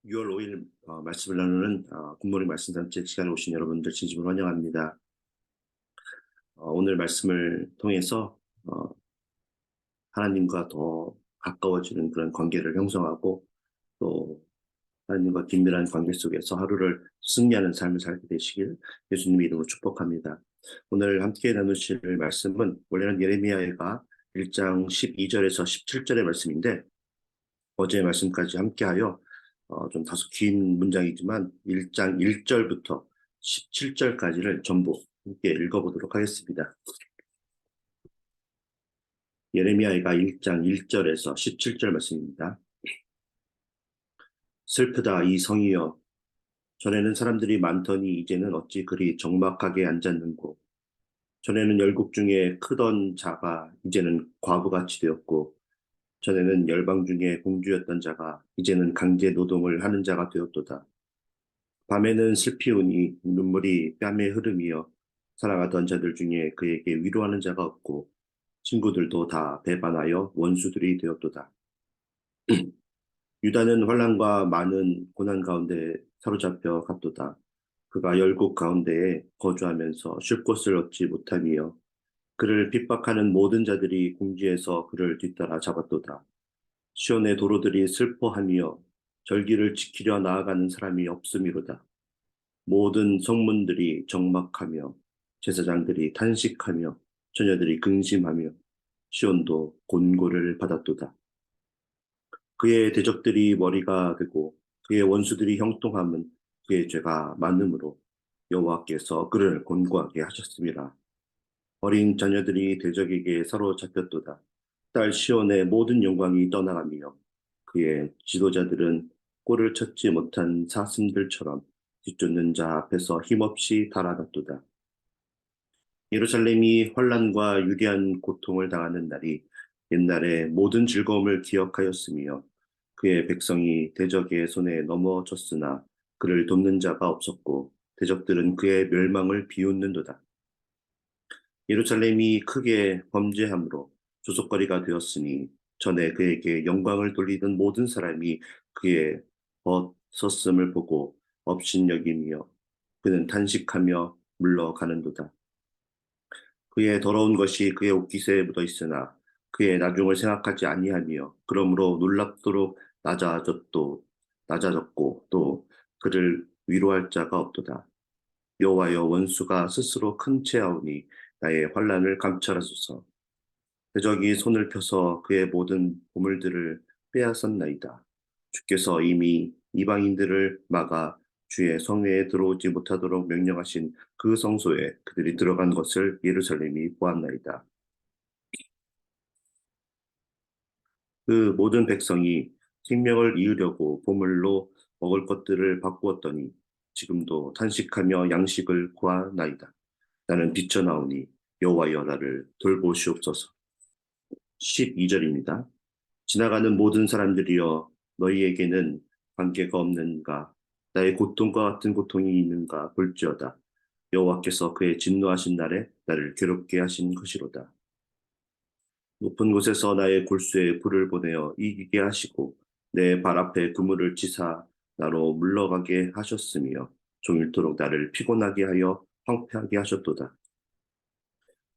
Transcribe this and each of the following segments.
6월 5일 말씀을 나누는 굿모닝 말씀 산책 시간에 오신 여러분들 진심으로 환영합니다. 오늘 말씀을 통해서 하나님과 더 가까워지는 그런 관계를 형성하고 또 하나님과 긴밀한 관계 속에서 하루를 승리하는 삶을 살게 되시길 예수님의 이름으로 축복합니다. 오늘 함께 나누실 말씀은 원래는 예레미야가 1장 12절에서 17절의 말씀인데 어제 말씀까지 함께하여 좀 다소 긴 문장이지만 1장 1절부터 17절까지를 전부 함께 읽어보도록 하겠습니다. 예레미야가 1장 1절에서 17절 말씀입니다. 슬프다 이 성이여, 전에는 사람들이 많더니 이제는 어찌 그리 적막하게 앉았는고. 전에는 열국 중에 크던 자가 이제는 과부같이 되었고, 전에는 열방 중에 공주였던 자가 이제는 강제 노동을 하는 자가 되었도다. 밤에는 슬피우니 눈물이 뺨에 흐름이여 사랑하던 자들 중에 그에게 위로하는 자가 없고 친구들도 다 배반하여 원수들이 되었도다. 유다는 환난과 많은 고난 가운데 사로잡혀 갔도다. 그가 열국 가운데에 거주하면서 쉴 곳을 얻지 못하며 그를 핍박하는 모든 자들이 궁지에서 그를 뒤따라 잡았도다. 시온의 도로들이 슬퍼하며 절기를 지키려 나아가는 사람이 없음이로다. 모든 성문들이 적막하며 제사장들이 탄식하며 처녀들이 근심하며 시온도 곤고를 받았도다. 그의 대적들이 머리가 되고 그의 원수들이 형통함은 그의 죄가 많음으로 여호와께서 그를 곤고하게 하셨습니다. 어린 자녀들이 대적에게 사로잡혔도다. 딸 시온의 모든 영광이 떠나가며 그의 지도자들은 꼴을 찾지 못한 사슴들처럼 뒤쫓는 자 앞에서 힘없이 달아났도다. 예루살렘이 환난과 유리한 고통을 당하는 날이 옛날의 모든 즐거움을 기억하였으며 그의 백성이 대적의 손에 넘어졌으나 그를 돕는 자가 없었고 대적들은 그의 멸망을 비웃는도다. 예루살렘이 크게 범죄함으로 조속거리가 되었으니 전에 그에게 영광을 돌리던 모든 사람이 그의 벗었음을 보고 업신여기며 그는 탄식하며 물러가는도다. 그의 더러운 것이 그의 옷깃에 묻어 있으나 그의 나중을 생각하지 아니하며 그러므로 놀랍도록 낮아졌고 또 그를 위로할 자가 없도다. 여호와여 원수가 스스로 큰 채하오니 나의 환난을 감찰하소서. 대적이 손을 펴서 그의 모든 보물들을 빼앗았나이다. 주께서 이미 이방인들을 막아 주의 성회에 들어오지 못하도록 명령하신 그 성소에 그들이 들어간 것을 예루살렘이 보았나이다. 그 모든 백성이 생명을 이으려고 보물로 먹을 것들을 바꾸었더니 지금도 탄식하며 양식을 구하나이다. 나는 비쳐나오니 여호와여 나를 돌보시옵소서. 12절입니다. 지나가는 모든 사람들이여 너희에게는 관계가 없는가? 나의 고통과 같은 고통이 있는가 볼지어다. 여호와께서 그의 진노하신 날에 나를 괴롭게 하신 것이로다. 높은 곳에서 나의 골수에 불을 보내어 이기게 하시고 내 발 앞에 그물을 치사 나로 물러가게 하셨으며 종일토록 나를 피곤하게 하여 황폐하게 하셨도다.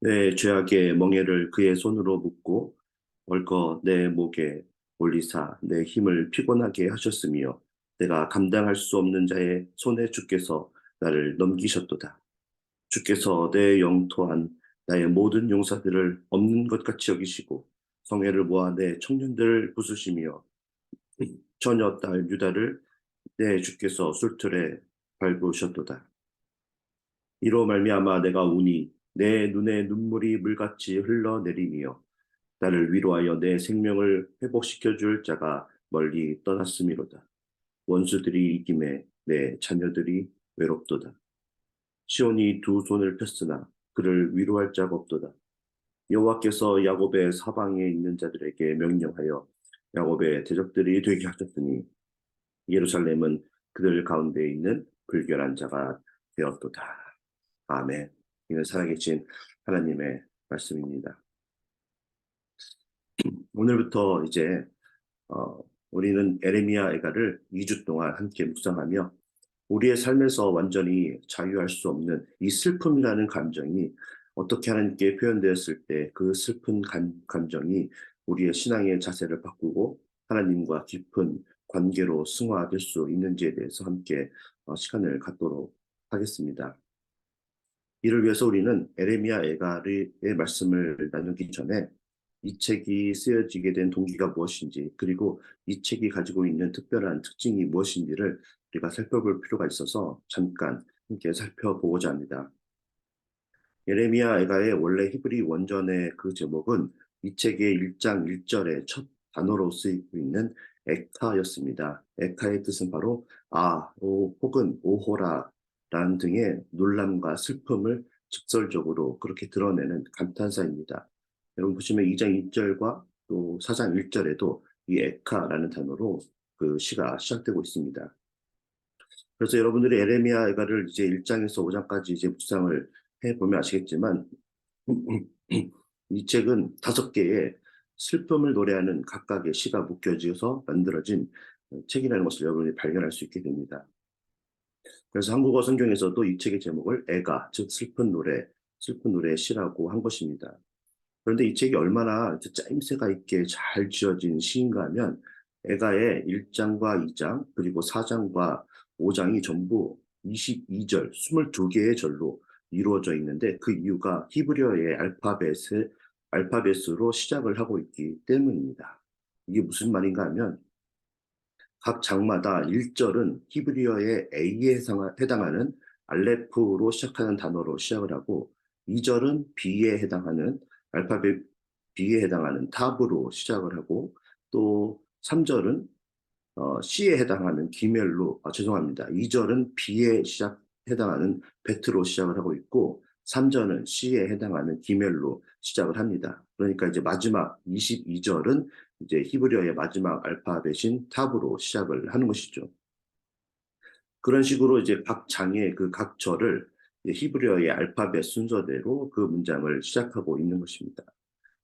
내 죄악의 멍에를 그의 손으로 묶고 얽어 내 목에 올리사 내 힘을 피곤하게 하셨으며 내가 감당할 수 없는 자의 손에 주께서 나를 넘기셨도다. 주께서 내 영토한 나의 모든 용사들을 없는 것 같이 여기시고 성회를 모아 내 청년들을 부수시며 처녀 딸 유다를 내 주께서 술틀에 밟으셨도다. 이로 말미암아 내가 우니 내 눈에 눈물이 물같이 흘러내리며 나를 위로하여 내 생명을 회복시켜 줄 자가 멀리 떠났음이로다. 원수들이 이김에 내 자녀들이 외롭도다. 시온이 두 손을 폈으나 그를 위로할 자가 없도다. 여호와께서 야곱의 사방에 있는 자들에게 명령하여 야곱의 대적들이 되게 하셨으니 예루살렘은 그들 가운데 있는 불결한 자가 되었도다. 아멘. 이는 살아계신 하나님의 말씀입니다. 오늘부터 이제 우리는 에레미야 애가를 2주 동안 함께 묵상하며 우리의 삶에서 완전히 자유할 수 없는 이 슬픔이라는 감정이 어떻게 하나님께 표현되었을 때 그 슬픈 감정이 우리의 신앙의 자세를 바꾸고 하나님과 깊은 관계로 승화될 수 있는지에 대해서 함께 시간을 갖도록 하겠습니다. 이를 위해서 우리는 에레미야 애가의 말씀을 나누기 전에 이 책이 쓰여지게 된 동기가 무엇인지, 그리고 이 책이 가지고 있는 특별한 특징이 무엇인지를 우리가 살펴볼 필요가 있어서 잠깐 함께 살펴보고자 합니다. 예레미야 애가의 원래 히브리 원전의 그 제목은 이 책의 1장 1절의 첫 단어로 쓰이고 있는 에카였습니다. 에카의 뜻은 바로 혹은 오호라 라는 등의 놀람과 슬픔을 직설적으로 그렇게 드러내는 감탄사입니다. 여러분 보시면 2장 1절과 또 4장 1절에도 이 에카라는 단어로 그 시가 시작되고 있습니다. 그래서 여러분들이 에레미야 애가를 이제 1장에서 5장까지 이제 묵상을 해보면 아시겠지만 이 책은 5개의 슬픔을 노래하는 각각의 시가 묶여져서 만들어진 책이라는 것을 여러분이 발견할 수 있게 됩니다. 그래서 한국어 성경에서도 이 책의 제목을 애가, 즉 슬픈 노래의 시라고 한 것입니다. 그런데 이 책이 얼마나 짜임새가 있게 잘 지어진 시인가 하면 애가의 1장과 2장 그리고 4장과 5장이 전부 22절, 22개의 절로 이루어져 있는데 그 이유가 히브리어의 알파벳으로 시작을 하고 있기 때문입니다. 이게 무슨 말인가 하면 각 장마다 1절은 히브리어의 A에 해당하는 알레프로 시작하는 단어로 시작을 하고 2절은 B에 해당하는 알파벳 B에 해당하는 탑으로 시작을 하고 또 3절은 C에 해당하는 기멜로 죄송합니다. 2절은 B에 해당하는 베트로 시작을 하고 있고 3절은 C에 해당하는 기멜로 시작을 합니다. 그러니까 이제 마지막 22절은 이제 히브리어의 마지막 알파벳인 탑으로 시작을 하는 것이죠. 그런 식으로 이제 각 장의 그 각 절을 히브리어의 알파벳 순서대로 그 문장을 시작하고 있는 것입니다.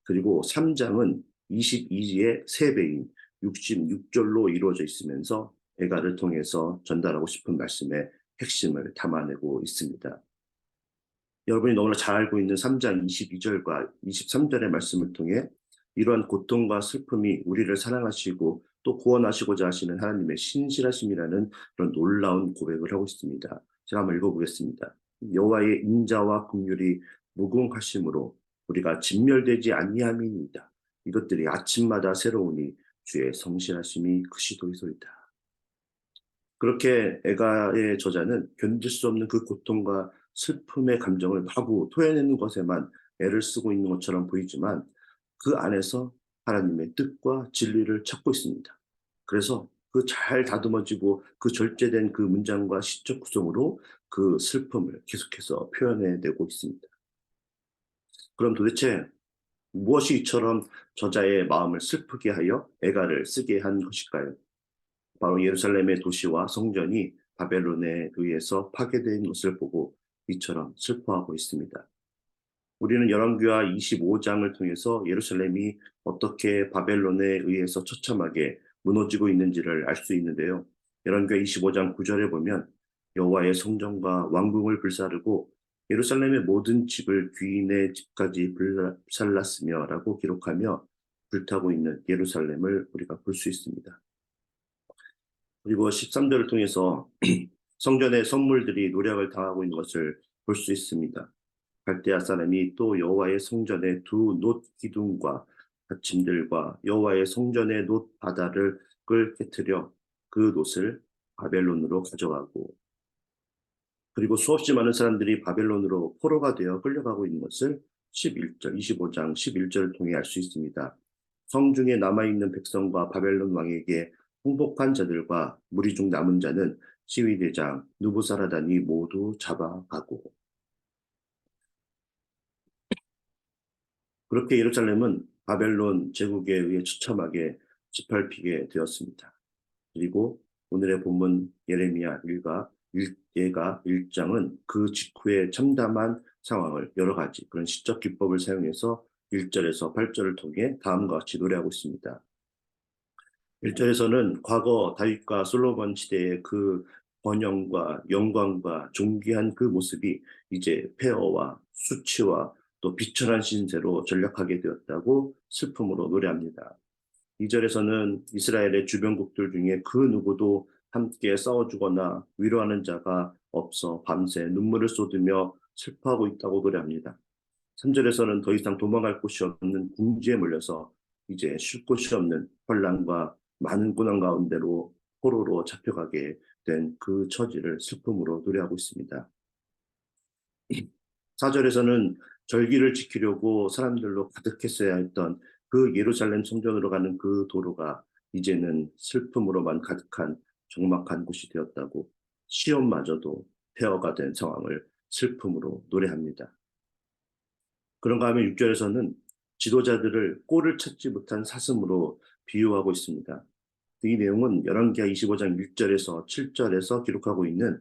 그리고 3장은 22의 3배인 66절로 이루어져 있으면서 애가를 통해서 전달하고 싶은 말씀의 핵심을 담아내고 있습니다. 여러분이 너무나 잘 알고 있는 3장 22절과 23절의 말씀을 통해 이러한 고통과 슬픔이 우리를 사랑하시고 또 구원하시고자 하시는 하나님의 신실하심이라는 그런 놀라운 고백을 하고 있습니다. 제가 한번 읽어보겠습니다. 여호와의 인자와 긍휼이 무궁하심으로 우리가 진멸되지 아니함이니이다. 이것들이 아침마다 새로우니 주의 성실하심이 크시도이소이다. 그렇게 애가의 저자는 견딜 수 없는 그 고통과 슬픔의 감정을 마구 토해내는 것에만 애를 쓰고 있는 것처럼 보이지만 그 안에서 하나님의 뜻과 진리를 찾고 있습니다. 그래서 그 잘 다듬어지고 그 절제된 그 문장과 시적 구성으로 그 슬픔을 계속해서 표현해내고 있습니다. 그럼 도대체 무엇이 이처럼 저자의 마음을 슬프게 하여 애가를 쓰게 한 것일까요? 바로 예루살렘의 도시와 성전이 바벨론에 의해서 파괴된 것을 보고 이처럼 슬퍼하고 있습니다. 우리는 열왕기하 25장을 통해서 예루살렘이 어떻게 바벨론에 의해서 처참하게 무너지고 있는지를 알 수 있는데요. 열왕기하 25장 9절에 보면 여호와의 성전과 왕궁을 불사르고 예루살렘의 모든 집을 귀인의 집까지 불살랐으며 라고 기록하며 불타고 있는 예루살렘을 우리가 볼 수 있습니다. 그리고 13절을 통해서 성전의 선물들이 노략을 당하고 있는 것을 볼 수 있습니다. 갈대아 사람이 또 여호와의 성전의 두 놋 기둥과 받침들과 여호와의 성전의 놋 바다를 깨뜨려 그 놋을 바벨론으로 가져가고 그리고 수없이 많은 사람들이 바벨론으로 포로가 되어 끌려가고 있는 것을 11절, 25장 11절을 통해 알 수 있습니다. 성중에 남아있는 백성과 바벨론 왕에게 항복한 자들과 무리 중 남은 자는 시위대장 느부사라단이 모두 잡아가고 그렇게 예루살렘은 바벨론 제국에 의해 처참하게 짓밟히게 되었습니다. 그리고 오늘의 본문 예레미야 1장은 그 직후에 참담한 상황을 여러 가지 그런 시적 기법을 사용해서 1절에서 8절을 통해 다음과 같이 노래하고 있습니다. 1절에서는 과거 다윗과 솔로몬 시대의 그 번영과 영광과 존귀한 그 모습이 이제 폐허와 수치와 또 비천한 신세로 전락하게 되었다고 슬픔으로 노래합니다. 2절에서는 이스라엘의 주변국들 중에 그 누구도 함께 싸워주거나 위로하는 자가 없어 밤새 눈물을 쏟으며 슬퍼하고 있다고 노래합니다. 3절에서는 더 이상 도망갈 곳이 없는 궁지에 몰려서 이제 쉴 곳이 없는 혼란과 많은 고난 가운데로 포로로 잡혀가게 된 그 처지를 슬픔으로 노래하고 있습니다. 4절에서는 절기를 지키려고 사람들로 가득했어야 했던 그 예루살렘 성전으로 가는 그 도로가 이제는 슬픔으로만 가득한 적막한 곳이 되었다고 시온마저도 폐허가 된 상황을 슬픔으로 노래합니다. 그런가 하면 6절에서는 지도자들을 꼴을 찾지 못한 사슴으로 비유하고 있습니다. 이 내용은 열왕기하 25장 6절에서 7절에서 기록하고 있는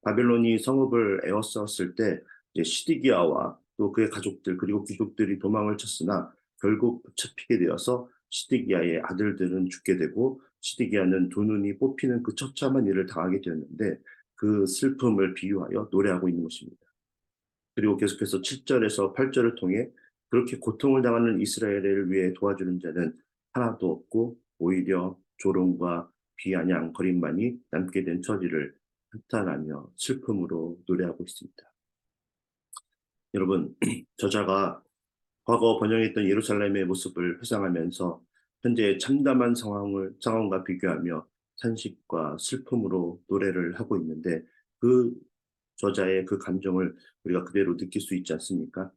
바벨론이 성읍을 에워쌌을 때 시드기야와 또 그의 가족들 그리고 귀족들이 도망을 쳤으나 결국 잡히게 되어서 시드기야의 아들들은 죽게 되고 시드기야는 두 눈이 뽑히는 그 처참한 일을 당하게 되었는데 그 슬픔을 비유하여 노래하고 있는 것입니다. 그리고 계속해서 7절에서 8절을 통해 그렇게 고통을 당하는 이스라엘을 위해 도와주는 자는 하나도 없고 오히려 조롱과 비아냥거림만이 남게 된 처지를 한탄하며 슬픔으로 노래하고 있습니다. 여러분, 저자가 과거 번영했던 예루살렘의 모습을 회상하면서 현재의 참담한 상황과 비교하며 탄식과 슬픔으로 노래를 하고 있는데 그 저자의 그 감정을 우리가 그대로 느낄 수 있지 않습니까?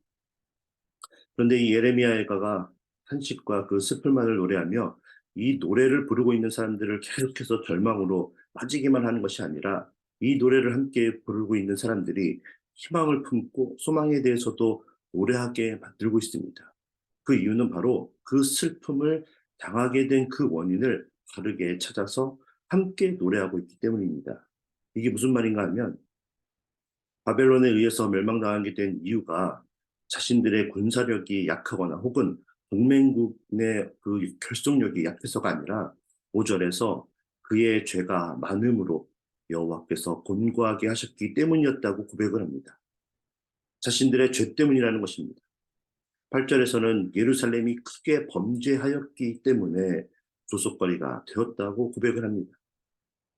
그런데 이 예레미야가 탄식과 그 슬픔만을 노래하며 이 노래를 부르고 있는 사람들을 계속해서 절망으로 빠지기만 하는 것이 아니라 이 노래를 함께 부르고 있는 사람들이 희망을 품고 소망에 대해서도 노래하게 만들고 있습니다. 그 이유는 바로 그 슬픔을 당하게 된 그 원인을 바르게 찾아서 함께 노래하고 있기 때문입니다. 이게 무슨 말인가 하면 바벨론에 의해서 멸망당하게 된 이유가 자신들의 군사력이 약하거나 혹은 동맹국의 그 결속력이 약해서가 아니라 5절에서 그의 죄가 많음으로 여호와께서 곤고하게 하셨기 때문이었다고 고백을 합니다. 자신들의 죄 때문이라는 것입니다. 8절에서는 예루살렘이 크게 범죄하였기 때문에 조속거리가 되었다고 고백을 합니다.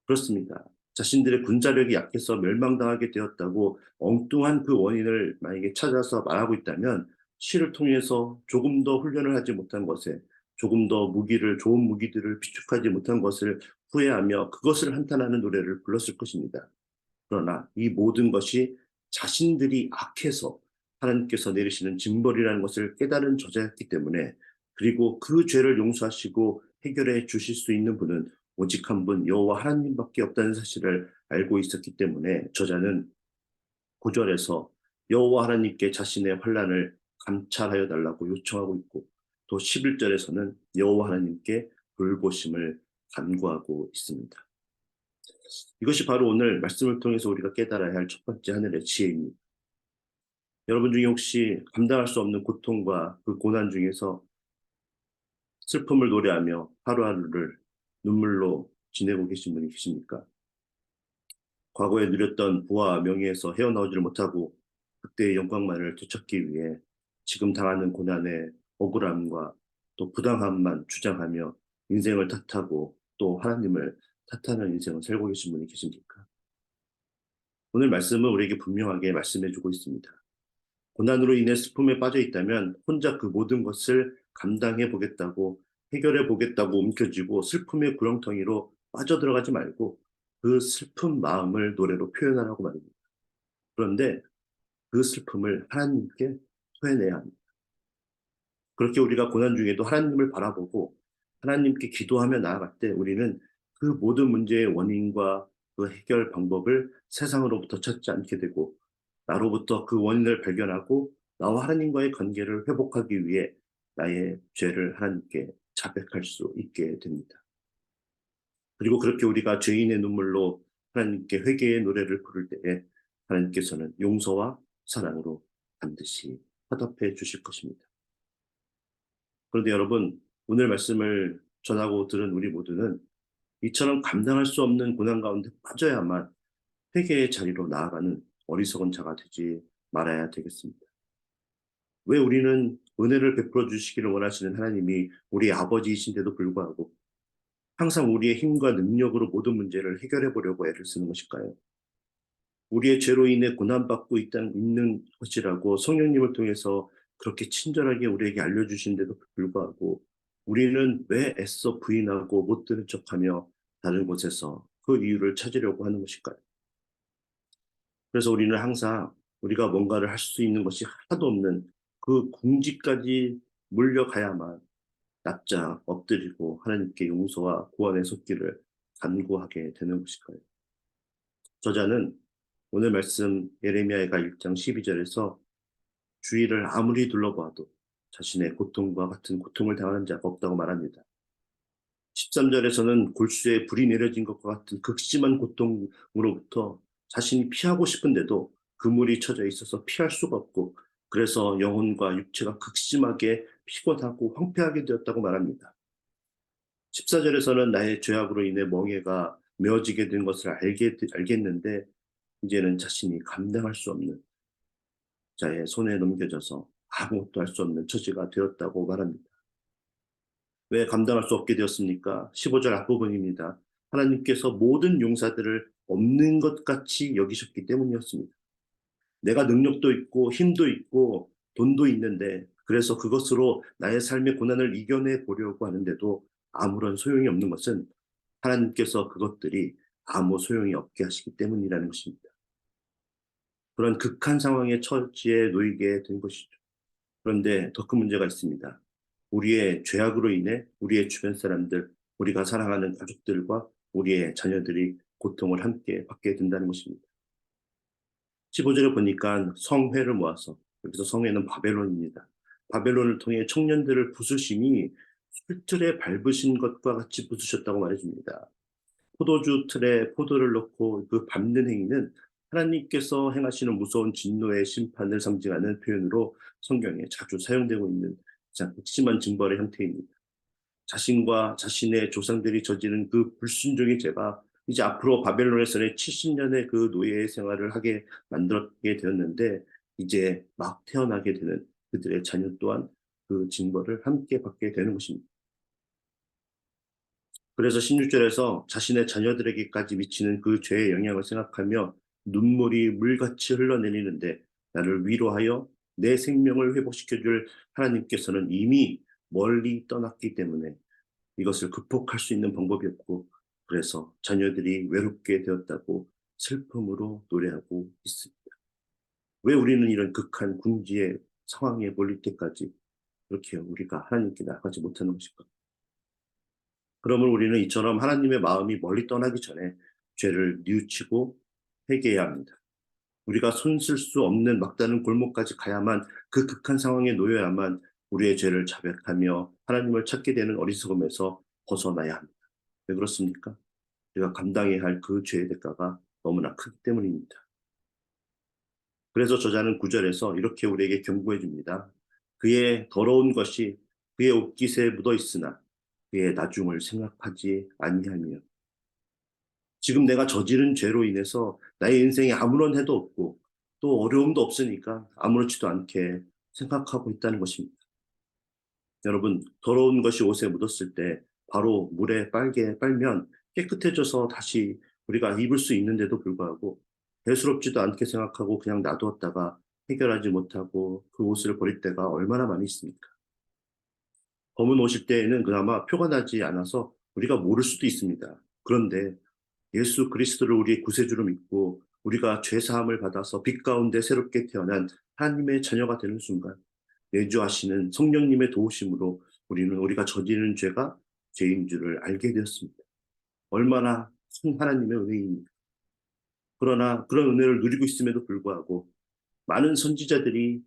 그렇습니다. 자신들의 군사력이 약해서 멸망당하게 되었다고 엉뚱한 그 원인을 만약에 찾아서 말하고 있다면 시를 통해서 조금 더 훈련을 하지 못한 것에 조금 더 좋은 무기들을 비축하지 못한 것을 후회하며 그것을 한탄하는 노래를 불렀을 것입니다. 그러나 이 모든 것이 자신들이 악해서 하나님께서 내리시는 징벌이라는 것을 깨달은 저자였기 때문에 그리고 그 죄를 용서하시고 해결해 주실 수 있는 분은 오직 한 분 여호와 하나님밖에 없다는 사실을 알고 있었기 때문에 저자는 9절에서 여호와 하나님께 자신의 환난을 감찰하여 달라고 요청하고 있고 또 11절에서는 여호와 하나님께 돌보심을 간구하고 있습니다. 이것이 바로 오늘 말씀을 통해서 우리가 깨달아야 할 첫 번째 하늘의 지혜입니다. 여러분 중에 혹시 감당할 수 없는 고통과 그 고난 중에서 슬픔을 노래하며 하루하루를 눈물로 지내고 계신 분이 계십니까? 과거에 누렸던 부와 명예에서 헤어나오지를 못하고 그때의 영광만을 되찾기 위해 지금 당하는 고난의 억울함과 또 부당함만 주장하며 인생을 탓하고 또 하나님을 탓하는 인생을 살고 계신 분이 계십니까? 오늘 말씀은 우리에게 분명하게 말씀해주고 있습니다. 고난으로 인해 슬픔에 빠져 있다면 혼자 그 모든 것을 감당해 보겠다고 해결해 보겠다고 움켜쥐고 슬픔의 구렁텅이로 빠져들어가지 말고 그 슬픈 마음을 노래로 표현하라고 말입니다. 그런데 그 슬픔을 하나님께 토해내야 합니다. 그렇게 우리가 고난 중에도 하나님을 바라보고 하나님께 기도하며 나아갈 때 우리는 그 모든 문제의 원인과 그 해결 방법을 세상으로부터 찾지 않게 되고 나로부터 그 원인을 발견하고 나와 하나님과의 관계를 회복하기 위해 나의 죄를 하나님께 자백할 수 있게 됩니다. 그리고 그렇게 우리가 죄인의 눈물로 하나님께 회개의 노래를 부를 때에 하나님께서는 용서와 사랑으로 반드시 화답해 주실 것입니다. 그런데 여러분, 오늘 말씀을 전하고 들은 우리 모두는 이처럼 감당할 수 없는 고난 가운데 빠져야만 회개의 자리로 나아가는 어리석은 자가 되지 말아야 되겠습니다. 왜 우리는 은혜를 베풀어 주시기를 원하시는 하나님이 우리 아버지이신데도 불구하고 항상 우리의 힘과 능력으로 모든 문제를 해결해 보려고 애를 쓰는 것일까요? 우리의 죄로 인해 고난받고 있는 것이라고 성령님을 통해서 그렇게 친절하게 우리에게 알려주신데도 불구하고 우리는 왜 애써 부인하고 못 들은 척하며 다른 곳에서 그 이유를 찾으려고 하는 것일까요? 그래서 우리는 항상 우리가 뭔가를 할 수 있는 것이 하나도 없는 그 궁지까지 몰려가야만 납작 엎드리고 하나님께 용서와 구원의 손길을 간구하게 되는 것일까요? 저자는 오늘 말씀 예레미야가 1장 12절에서 주위를 아무리 둘러봐도 자신의 고통과 같은 고통을 당하는 자가 없다고 말합니다. 13절에서는 골수에 불이 내려진 것과 같은 극심한 고통으로부터 자신이 피하고 싶은데도 그물이 쳐져 있어서 피할 수가 없고 그래서 영혼과 육체가 극심하게 피곤하고 황폐하게 되었다고 말합니다. 14절에서는 나의 죄악으로 인해 멍에가 메어지게 된 것을 알겠는데 이제는 자신이 감당할 수 없는 자의 손에 넘겨져서 아무것도 할 수 없는 처지가 되었다고 말합니다. 왜 감당할 수 없게 되었습니까? 15절 앞부분입니다. 하나님께서 모든 용사들을 없는 것 같이 여기셨기 때문이었습니다. 내가 능력도 있고 힘도 있고 돈도 있는데 그래서 그것으로 나의 삶의 고난을 이겨내 보려고 하는데도 아무런 소용이 없는 것은 하나님께서 그것들이 아무 소용이 없게 하시기 때문이라는 것입니다. 그런 극한 상황의 처지에 놓이게 된 것이죠. 그런데 더 큰 문제가 있습니다. 우리의 죄악으로 인해 우리의 주변 사람들, 우리가 사랑하는 가족들과 우리의 자녀들이 고통을 함께 받게 된다는 것입니다. 15절을 보니까 성회를 모아서, 여기서 성회는 바벨론입니다. 바벨론을 통해 청년들을 부수심이 술틀에 밟으신 것과 같이 부수셨다고 말해줍니다. 포도주 틀에 포도를 넣고 그 밟는 행위는 하나님께서 행하시는 무서운 진노의 심판을 상징하는 표현으로 성경에 자주 사용되고 있는 가장 극심한 징벌의 형태입니다. 자신과 자신의 조상들이 저지른 그 불순종의 죄가 이제 앞으로 바벨론에서는 70년의 그 노예 생활을 하게 만들게 되었는데 이제 막 태어나게 되는 그들의 자녀 또한 그 징벌을 함께 받게 되는 것입니다. 그래서 16절에서 자신의 자녀들에게까지 미치는 그 죄의 영향을 생각하며 눈물이 물같이 흘러내리는데 나를 위로하여 내 생명을 회복시켜 줄 하나님께서는 이미 멀리 떠났기 때문에 이것을 극복할 수 있는 방법이 없고 그래서 자녀들이 외롭게 되었다고 슬픔으로 노래하고 있습니다. 왜 우리는 이런 극한 궁지의 상황에 몰릴 때까지 그렇게 우리가 하나님께 나아가지 못하는 것일까? 그러면 우리는 이처럼 하나님의 마음이 멀리 떠나기 전에 죄를 뉘우치고 회개해야 합니다. 우리가 손쓸 수 없는 막다른 골목까지 가야만 그 극한 상황에 놓여야만 우리의 죄를 자백하며 하나님을 찾게 되는 어리석음에서 벗어나야 합니다. 왜 그렇습니까? 우리가 감당해야 할 그 죄의 대가가 너무나 크기 때문입니다. 그래서 저자는 9절에서 이렇게 우리에게 경고해 줍니다. 그의 더러운 것이 그의 옷깃에 묻어 있으나 그의 나중을 생각하지 아니하며 지금 내가 저지른 죄로 인해서 나의 인생에 아무런 해도 없고 또 어려움도 없으니까 아무렇지도 않게 생각하고 있다는 것입니다. 여러분, 더러운 것이 옷에 묻었을 때 바로 물에 빨게 빨면 깨끗해져서 다시 우리가 입을 수 있는데도 불구하고 대수롭지도 않게 생각하고 그냥 놔두었다가 해결하지 못하고 그 옷을 버릴 때가 얼마나 많이 있습니까? 검은 옷일 때에는 그나마 표가 나지 않아서 우리가 모를 수도 있습니다. 그런데 예수 그리스도를 우리의 구세주로 믿고 우리가 죄 사함을 받아서 빛 가운데 새롭게 태어난 하나님의 자녀가 되는 순간 내주하시는 성령님의 도우심으로 우리는 우리가 저지르는 죄가 죄인 줄을 알게 되었습니다. 얼마나 큰 하나님의 은혜입니까? 그러나 그런 은혜를 누리고 있음에도 불구하고 많은 선지자들이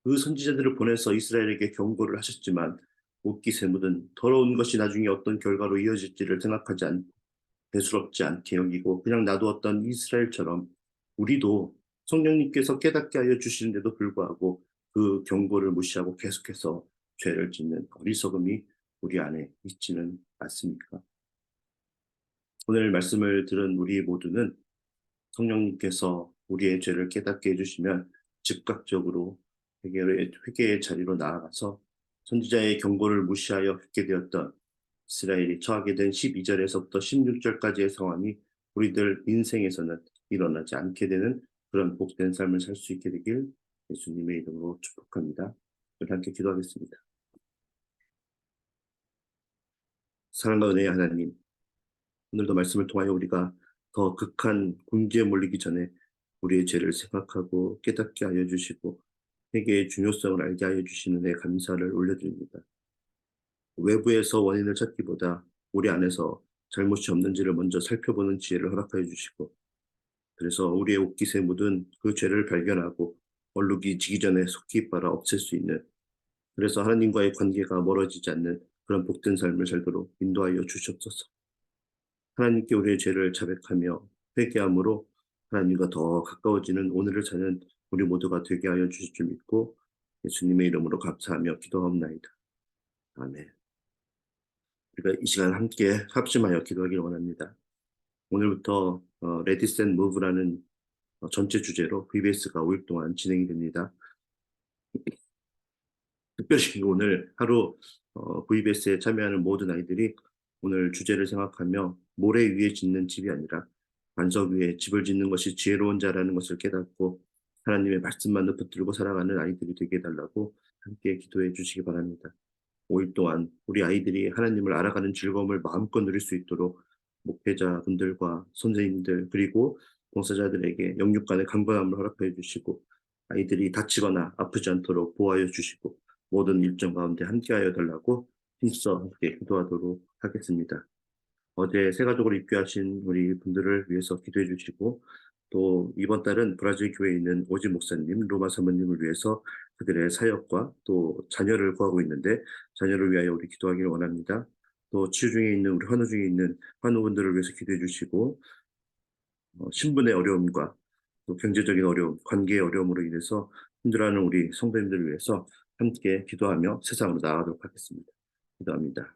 그 선지자들을 보내서 이스라엘에게 경고를 하셨지만 옷깃에 묻은 더러운 것이 나중에 어떤 결과로 이어질지를 생각하지 않고 대수롭지 않게 여기고 그냥 놔두었던 이스라엘처럼 우리도 성령님께서 깨닫게 하여 주시는데도 불구하고 그 경고를 무시하고 계속해서 죄를 짓는 어리석음이 우리 안에 있지는 않습니까? 오늘 말씀을 들은 우리 모두는 성령님께서 우리의 죄를 깨닫게 해주시면 즉각적으로 회개의 자리로 나아가서 선지자의 경고를 무시하여 죽게 되었던 이스라엘이 처하게 된 12절에서부터 16절까지의 상황이 우리들 인생에서는 일어나지 않게 되는 그런 복된 삶을 살 수 있게 되길 예수님의 이름으로 축복합니다. 우리 함께 기도하겠습니다. 사랑과 은혜의 하나님, 오늘도 말씀을 통하여 우리가 더 극한 궁지에 몰리기 전에 우리의 죄를 생각하고 깨닫게 하여 주시고 회개의 중요성을 알게 하여 주시는 데 감사를 올려드립니다. 외부에서 원인을 찾기보다 우리 안에서 잘못이 없는지를 먼저 살펴보는 지혜를 허락하여 주시고, 그래서 우리의 옷깃에 묻은 그 죄를 발견하고 얼룩이 지기 전에 속히 빨아 없앨 수 있는, 그래서 하나님과의 관계가 멀어지지 않는 그런 복된 삶을 살도록 인도하여 주시옵소서. 하나님께 우리의 죄를 자백하며 회개함으로 하나님과 더 가까워지는 오늘을 사는 우리 모두가 되게 하여 주실 줄 믿고 예수님의 이름으로 감사하며 기도하옵나이다. 아멘. 우리가 이 시간 함께 합심하여 기도하기를 원합니다. 오늘부터 Ladies and Move라는 전체 주제로 VBS가 5일 동안 진행이 됩니다. 특별히 오늘 하루 VBS에 참여하는 모든 아이들이 오늘 주제를 생각하며 모래 위에 짓는 집이 아니라 반석 위에 집을 짓는 것이 지혜로운 자라는 것을 깨닫고 하나님의 말씀만을 붙들고 살아가는 아이들이 되게 해달라고 함께 기도해 주시기 바랍니다. 5일 동안 우리 아이들이 하나님을 알아가는 즐거움을 마음껏 누릴 수 있도록 목회자분들과 선생님들 그리고 봉사자들에게 영육간의 강건함을 허락해 주시고 아이들이 다치거나 아프지 않도록 보호하여 주시고 모든 일정 가운데 함께하여 달라고 힘써 함께 기도하도록 하겠습니다. 어제 새 가족을 입교하신 우리 분들을 위해서 기도해 주시고 또 이번 달은 브라질 교회에 있는 오지 목사님, 로마 사모님을 위해서 그들의 사역과 또 자녀를 구하고 있는데 자녀를 위하여 우리 기도하기를 원합니다. 또 치유 중에 있는 우리 환우 중에 있는 환우분들을 위해서 기도해 주시고 신분의 어려움과 또 경제적인 어려움, 관계의 어려움으로 인해서 힘들어하는 우리 성도님들을 위해서 함께 기도하며 세상으로 나아가도록 하겠습니다. 기도합니다.